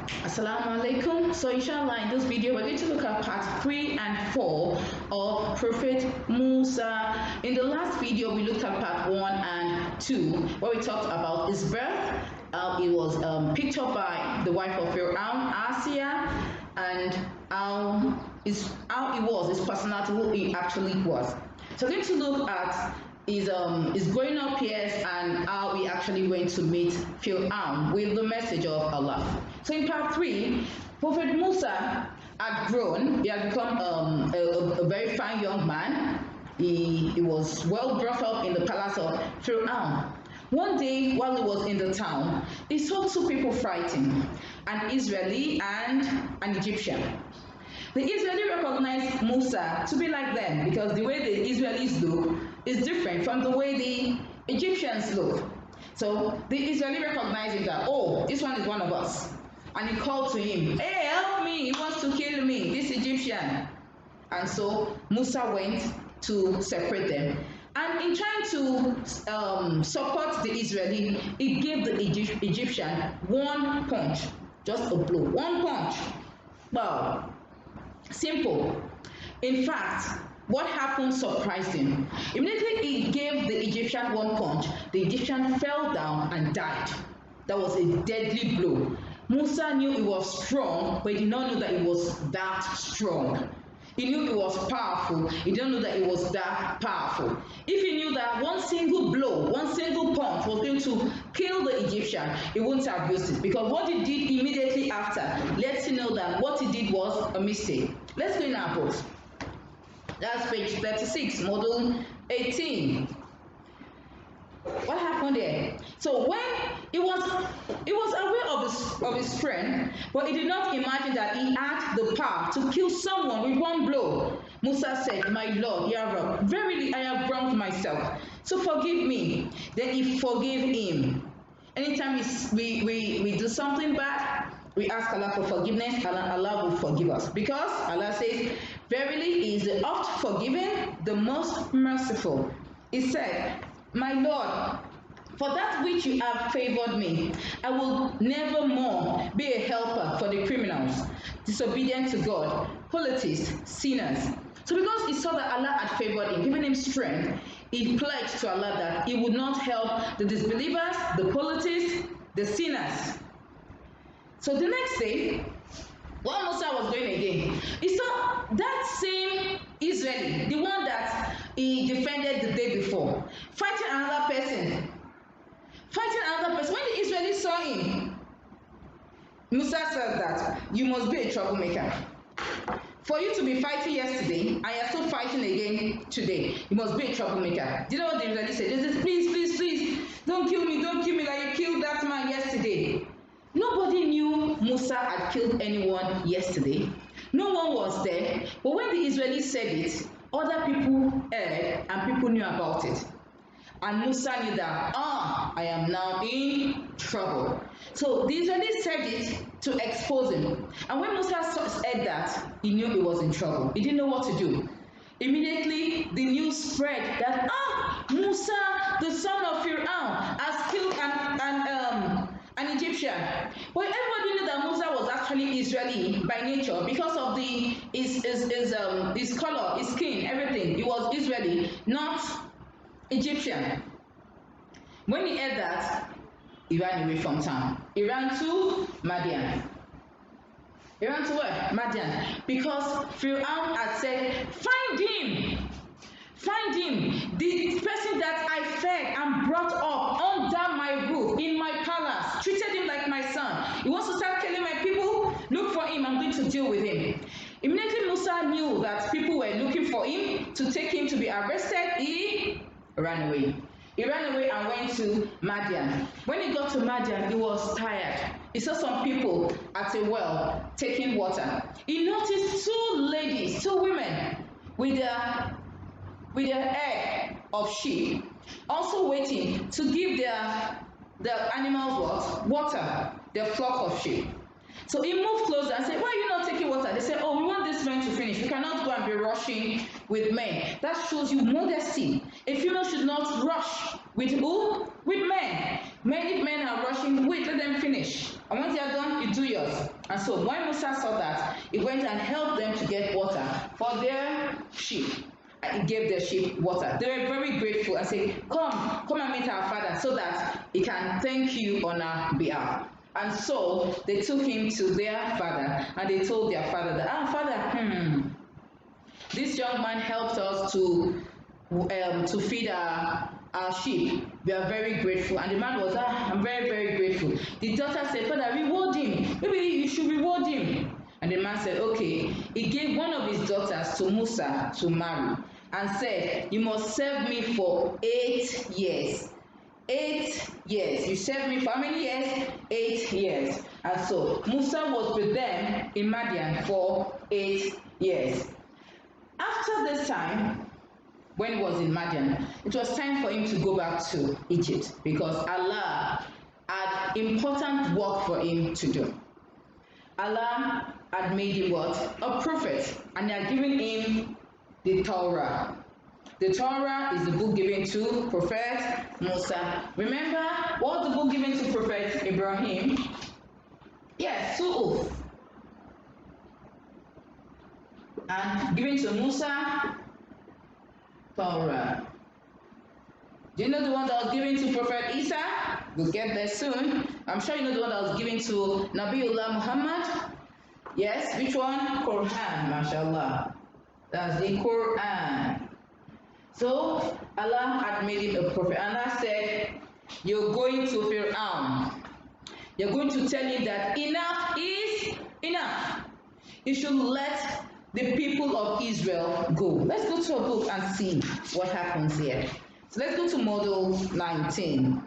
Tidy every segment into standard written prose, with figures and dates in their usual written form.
Assalamu alaikum. So inshallah in this video we're going to look at part 3 and 4 of Prophet Muusa. In the last video we looked at part 1 and 2 where we talked about his birth. It was picked up by the wife of Pharaoh, Seerah, and how it was, his personality, who he actually was. So we're going to look at his growing up years and how he actually went to meet Pharaoh with the message of Allah. So in part 3, Prophet Muusa had grown. He had become a very fine young man. He was well brought up in the palace of Pharaoh. One day while he was in the town, he saw two people fighting, an Israeli and an Egyptian. The Israeli recognized Muusa to be like them because the way the Israelis look is different from the way the Egyptians look. So the Israeli recognized him that, oh, this one is one of us. And he called to him, hey, help me, he wants to kill me, this Egyptian. And so Muusa went to separate them. And in trying to support the Israeli, he gave the Egyptian one punch, just a blow, one punch. Wow. Simple. In fact, what happened surprised him. Immediately he gave the Egyptian one punch, the Egyptian fell down and died. That was a deadly blow. Muusa knew he was strong, but he did not know that he was that strong. He knew he was powerful, he didn't know that he was that powerful. If he knew that one single blow, one single punch was going to kill the Egyptian, he wouldn't have used it. Because what he did immediately after lets you know that what he did was a mistake. Let's go in our books. That's page 36, model 18. What happened there? So when he was aware of his strength, but he did not imagine that he had the power to kill someone with one blow. Muusa said, my Lord, Yahweh, verily I have wronged myself, so forgive me. Then he forgave him. Anytime we do something bad, we ask Allah for forgiveness, Allah will forgive us. Because Allah says, verily he is the oft forgiving, the most merciful. He said, my Lord, for that which you have favored me, I will never more be a helper for the criminals, disobedient to God, polytheists, sinners. So because he saw that Allah had favored him, given him strength, he pledged to Allah that he would not help the disbelievers, the polytheists, the sinners. So the next day, while Muusa was going again, he saw that same Israeli, the one that he defended the day before, fighting another person. When the Israelis saw him, Muusa said that you must be a troublemaker. For you to be fighting yesterday and you're still fighting again today, you must be a troublemaker. Do you know what the Israelis said? They said, please, don't kill me like you killed that man yesterday. Nobody knew Muusa had killed anyone yesterday. No one was there. But when the Israelis said it, other people heard and people knew about it. And Muusa knew that, I am now in trouble. So the Israelis said it to expose him. And when Muusa said that, he knew he was in trouble. He didn't know what to do. Immediately, the news spread that, Muusa, the son of Pharaoh, has killed an Egyptian. But everybody knew that Muusa was actually Israeli by nature because of his color, his skin, everything. He was Israeli, not Egyptian. When he heard that, he ran away from town. He ran to Madian. He ran to where? Madian. Because Pharaoh had said, find him. Find him. The person that I fed and brought up under my roof in my palace, treated him like my son. He wants to start killing my people. Look for him. I'm going to deal with him. Immediately Muusa knew that people were looking for him to take him to be arrested. He ran away. He ran away and went to Madian. When he got to Madian, he was tired. He saw some people at a well taking water. He noticed two women with their egg of sheep, also waiting to give their animals what? Water, their flock of sheep. So he moved closer and said, why are you not taking water? They said, we want this man to finish. We cannot go and be rushing with men. That shows you modesty. A female should not rush with who? With men. Many men are rushing. Wait, let them finish. And once they are done, you do yours. warriors. And so when Musa saw that, he went and helped them to get water for their sheep. He gave their sheep water. They were very grateful and said, come and meet our father so that he can thank you on our behalf. And so they took him to their father, and they told their father that, father, this young man helped us to feed our sheep. We are very grateful. And the man was, I'm very, very grateful. The daughter said, father, reward him. Maybe you should reward him. And the man said, okay. He gave one of his daughters to Muusa to marry and said, you must serve me for 8 years. 8 years. You served me for how many years? 8 years. And so Muusa was with them in Madian for 8 years. After this time, when he was in Madian, it was time for him to go back to Egypt because Allah had important work for him to do. Allah had made him what? A prophet, and he had given him the Torah. The Torah is the book given to Prophet Muusa. Remember, what was the book given to Prophet Ibrahim? Yes, Su'uf. And given to Muusa, Torah. Do you know the one that was given to Prophet Isa? We'll get there soon. I'm sure you know the one that was given to Nabiullah Muhammad. Yes, which one? Quran, mashallah. That's the Quran. So Allah had made him a prophet. Allah said, you're going to Fir'aun. You're going to tell him that enough is enough. You should let the people of Israel go. Let's go to a book and see what happens here. So let's go to model 19.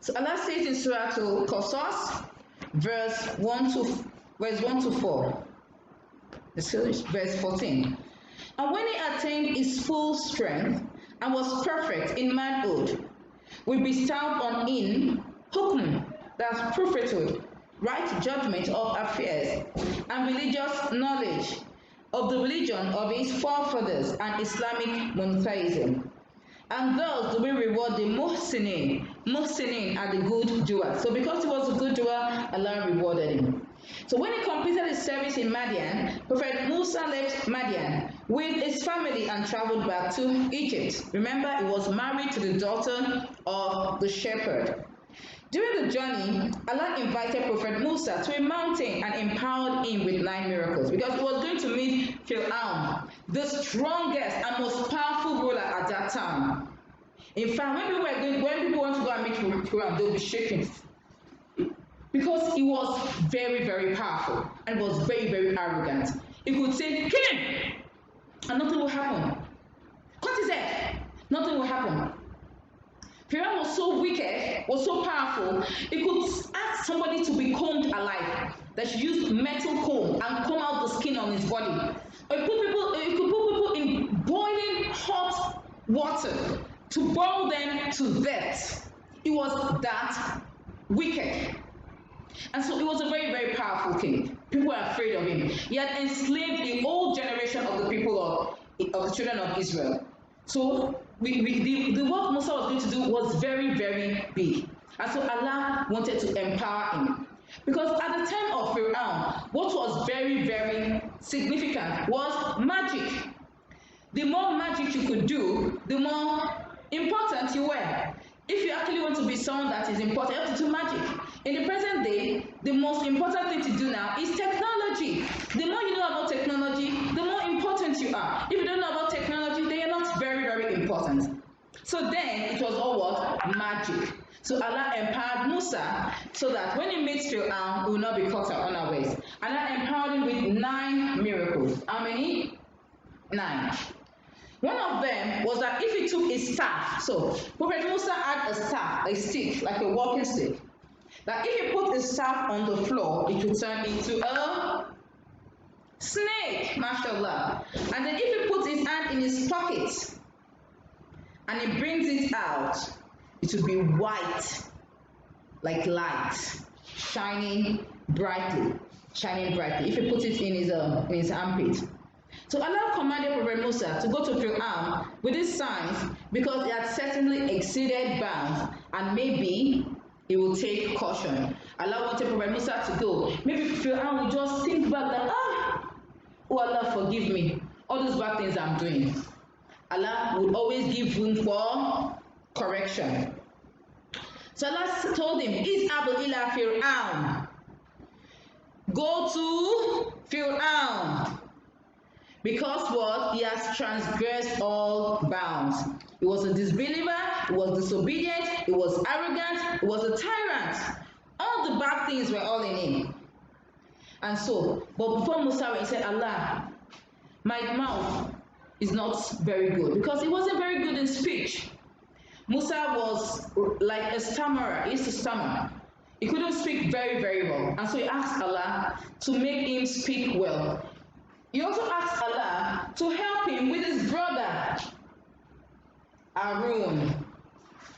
So Allah says in Surah Al-Qasas, verse 1 to 4. Verse 14. And when he attained his full strength and was perfect in manhood, we bestowed on him hukm, that's prophethood, right judgment of affairs, and religious knowledge of the religion of his forefathers and Islamic monotheism. And thus do we reward the muhsinin. Muhsinin are the good doers. So because he was a good doer, Allah rewarded him. So when he completed his service in Madian, Prophet Muusa left Madian with his family and traveled back to Egypt. Remember, he was married to the daughter of the shepherd. During the journey, Allah invited Prophet Muusa to a mountain and empowered him with 9 miracles because he was going to meet Fir'aun, the strongest and most powerful ruler at that time. In fact, when people want to go and meet Fir'aun, they'll be shaking because he was very, very powerful and was very, very arrogant. He could say, kill him, and nothing will happen. Cut his head, nothing will happen. Fir'aun was so wicked, was so powerful, he could ask somebody to be combed alive. That she used metal comb and comb out the skin on his body. Or he could put people in boiling hot water to boil them to death. He was that wicked. And so he was a very, very powerful king. People were afraid of him. He had enslaved the whole generation of the people of the children of Israel. So the work Muusa was going to do was very, very big. And so Allah wanted to empower him. Because at the time of Fir'aun, what was very, very significant was magic. The more magic you could do, the more important you were. If you actually want to be someone that is important, you have to do magic. In the present day, the most important thing to do now is technology. The more you know about technology, the more important you are. If you don't know about technology, then you're not very, very important. So then, it was all what? Magic. So Allah empowered Muusa so that when he meets Fir'aun, he will not be caught unawares. Allah empowered him with 9 miracles. How many? 9. One of them was that if he took a staff, so Prophet Muusa had a staff, a stick, like a walking stick, that if he put the staff on the floor, it would turn into a snake, mashallah. And then if he puts his hand in his pocket and he brings it out, it would be white, like light, shining brightly, if he puts it in his armpit. So Allah commanded Prophet Muusa to go to Fir'aun with these signs because he had certainly exceeded bounds and maybe he will take caution. Allah wanted Prophet Musa to go. Maybe Pharaoh will just think back that, oh Allah, forgive me. All those bad things I'm doing. Allah would always give room for correction. So Allah told him, Iz'ab ila Fir'aun. Go to Fir'aun. Because what? He has transgressed all bounds. He was a disbeliever, he was disobedient, he was arrogant, he was a tyrant. All the bad things were all in him. And so, but before Musa, he said, Allah, my mouth is not very good, because he wasn't very good in speech. Musa was like a stammerer. He used to stammer. He couldn't speak very, very well. And so he asked Allah to make him speak well. He also asked Allah to help him with his brother, Aaron.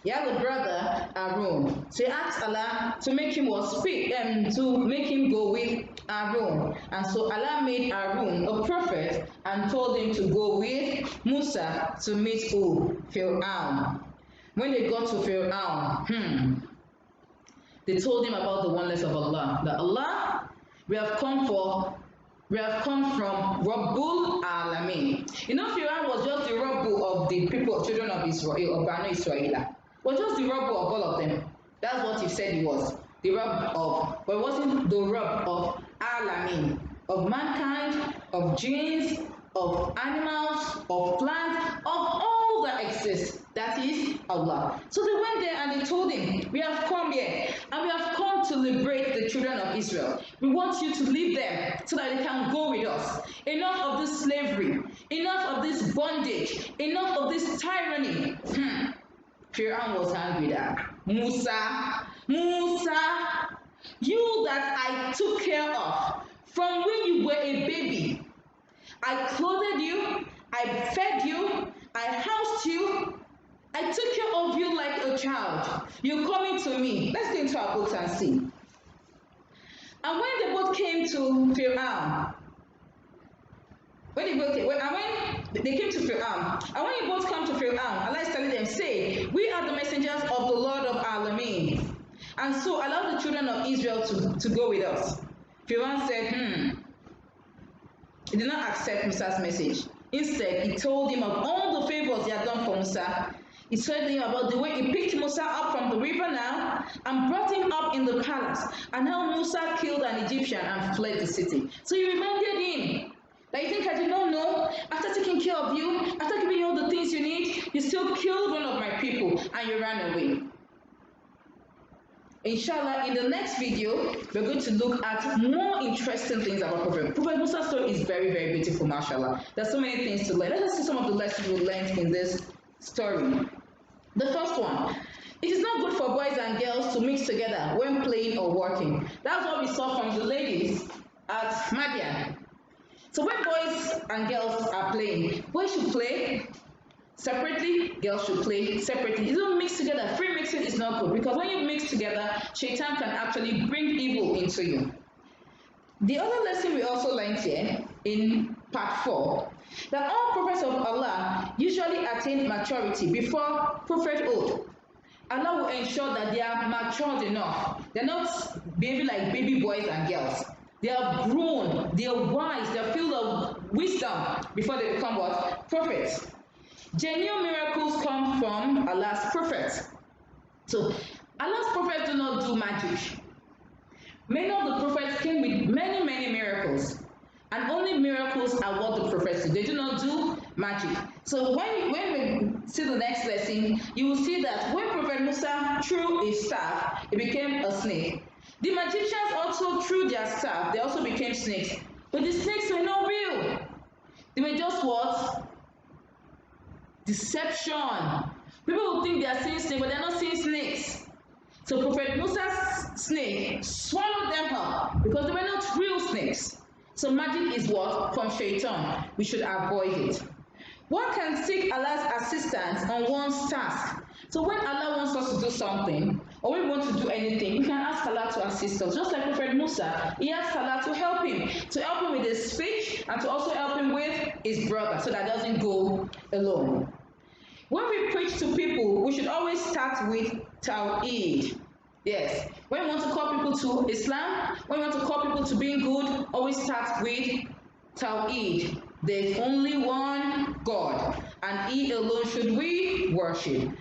He had a brother, Aaron. So he asked Allah to make him speak, to make him go with Aaron. And so Allah made Aaron a prophet and told him to go with Musa to meet who? Pharaoh. When they got to Pharaoh, they told him about the oneness of Allah. That Allah, we have come from Rabbul Alamin. You know, Pharaoh was just the Rabbu of the people, children of Israel, of Banu Israel. Was just the Rabbu of all of them. That's what he said he was. The Rabb of, but it wasn't the Rabb of Alamin, of mankind, of jinns, of animals, of plants, of all that exists. That is Allah. So they went there and they told him, we have come here and we have come to liberate the children of Israel. We want you to leave them so that they can go with us. Enough of this slavery, enough of this bondage, enough of this tyranny. Pharaoh was angry that Musa, you that I took care of from when you were a baby. I clothed you, I fed you, I housed you, I took care of you like a child. You're coming to me. Let's go into our books and see. And when they both came to Pharaoh, when they came to Pharaoh, and when you both come to Pharaoh, Allah is telling them, say, we are the messengers of the Lord of Alamin. And so allow the children of Israel to go with us. Pharaoh said, He did not accept Musa's message. Instead, he told him of all the favors he had done for Musa. He told him about the way he picked Musa up from the river Nile and brought him up in the palace, and how Musa killed an Egyptian and fled the city. So he reminded him, like, you think I did not know? After taking care of you, after giving you all the things you need, you still killed one of my people and you ran away. Inshallah, in the next video, we're going to look at more interesting things about Prophet. Prophet Musa's story is very, very beautiful, mashallah. There's so many things to learn. Let us see some of the lessons we learned in this story. The first one, it is not good for boys and girls to mix together when playing or working. That's what we saw from the ladies at Madian. So when boys and girls are playing, boys should play separately, girls should play separately. You don't mix together. Free mixing is not good, because when you mix together, shaitan can actually bring evil into you. The other lesson we also learned here in part 4, that all prophets of Allah usually attain maturity before prophethood. Allah will ensure that they are matured enough. They're not behaving like baby boys and girls. They are grown, they are wise, they are filled of wisdom before they become what? Prophets. Genuine miracles come from Allah's prophets. So Allah's prophets do not do magic. Many of the prophets came with many, many miracles. And only miracles are what the prophets do. They do not do magic. So when we see the next lesson, you will see that when Prophet Musa threw his staff, it became a snake. The magicians also threw their staff, they also became snakes. But the snakes were not real. They were just what? Deception. People will think they are seeing snakes, but they are not seeing snakes. So Prophet Musa's snake swallowed them up because they were not real snakes. So magic is what? From shaitan. We should avoid it. One can seek Allah's assistance on one's task. So when Allah wants us to do something, or we want to do anything, we can ask Allah to assist us. Just like Prophet Musa, he asked Allah to help him with his speech, and to also help him with his brother, so that doesn't go alone. When we preach to people, we should always start with Tawheed. Yes. When you want to call people to Islam, when you want to call people to being good, always start with Tawheed. There's only one God, and He alone should we worship.